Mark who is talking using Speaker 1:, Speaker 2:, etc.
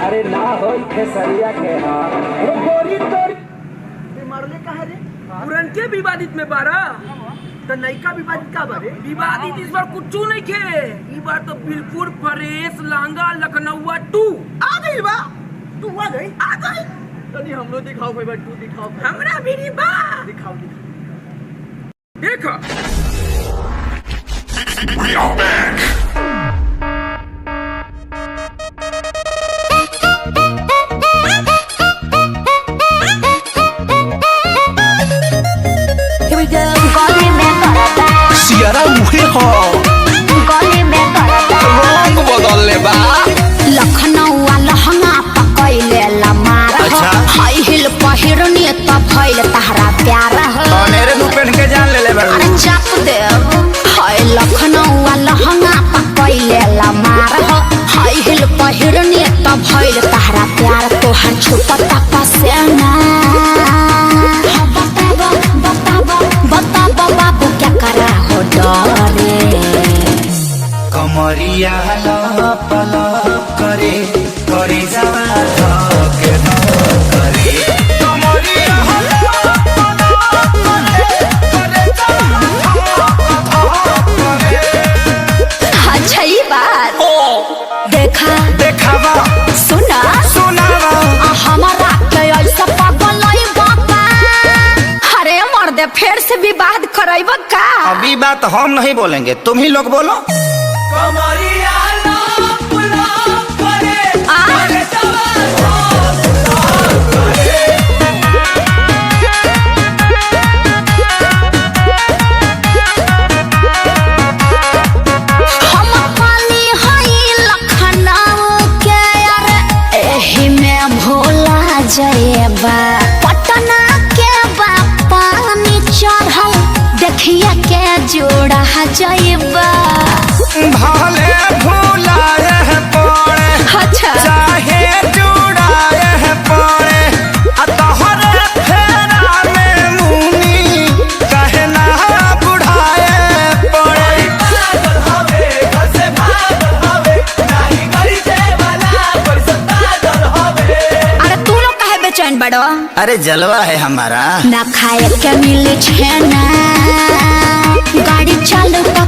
Speaker 1: अरे ना हो खेसरिया के गोरी तोरी
Speaker 2: मरले कहा रे पुरन के विवादित में बारा तो नयका विवादित का बारे विवादित इस बार कुछ नहीं खे इस बार तो बिल्कुल फ्रेश लांगा लखनऊ 2 आ गई बा तू आ गई तनी हमरो दिखाओ भाई बा तू दिखाओ हमरा भी नहीं बा दिखाओ देखो
Speaker 3: We are back.
Speaker 4: Here we go. गली में करता
Speaker 5: सियारा मुहे हो
Speaker 4: गली में करता
Speaker 5: रंग बदल ले बा
Speaker 4: लखनऊ लहंगा पकैले लमार
Speaker 5: अच्छा।
Speaker 4: हाई हिल पहिरनी त भइल तहरा प्यार हो
Speaker 5: मेरे मुंह पहन के जान ले ले बा
Speaker 4: अरे चाप दे हाय लखनऊ लहंगा पकैले लमार हो हाई हिल पहिरनी त भइल तहरा प्यार तोहर छुपता पसेना बताबो बाबू क्या करा हो डरे
Speaker 5: कमरिया लप लप करे करे जावा के न करे कमरिया लप लप करे जावा करे
Speaker 4: अच्छा ये बात देखा
Speaker 5: देखावा
Speaker 4: सुना
Speaker 5: सुनावा
Speaker 4: हमारा के ऐसा पागल नहीं बापा अरे मर्दे फिर से विवाद कराइब का
Speaker 5: अभी बात हम नहीं बोलेंगे तुम ही लोग बोलो
Speaker 2: कमरिया लप लप करे
Speaker 4: आ?
Speaker 2: करे जावा
Speaker 4: हम पानी हई लखनऊ के अरे एही में भोला जाएबा पटना के बा पानी चढ़ल देखिए के जोड़ा जाएबा
Speaker 5: भले भूलाए पड़े
Speaker 4: अच्छा
Speaker 5: चाहे जुड़ाए पड़े तोहरे फेरा में मुनी कहे ना बुढ़ाए पड़े
Speaker 2: पागल हवे घर से भागल हवे नहीं करी जे वाला कोई पागल हवे
Speaker 4: अरे तू लोग काहे बेचैन बड़ो
Speaker 5: अरे जलवा है हमारा
Speaker 4: ना खाए के मिले छेना गाड़ी चालू तो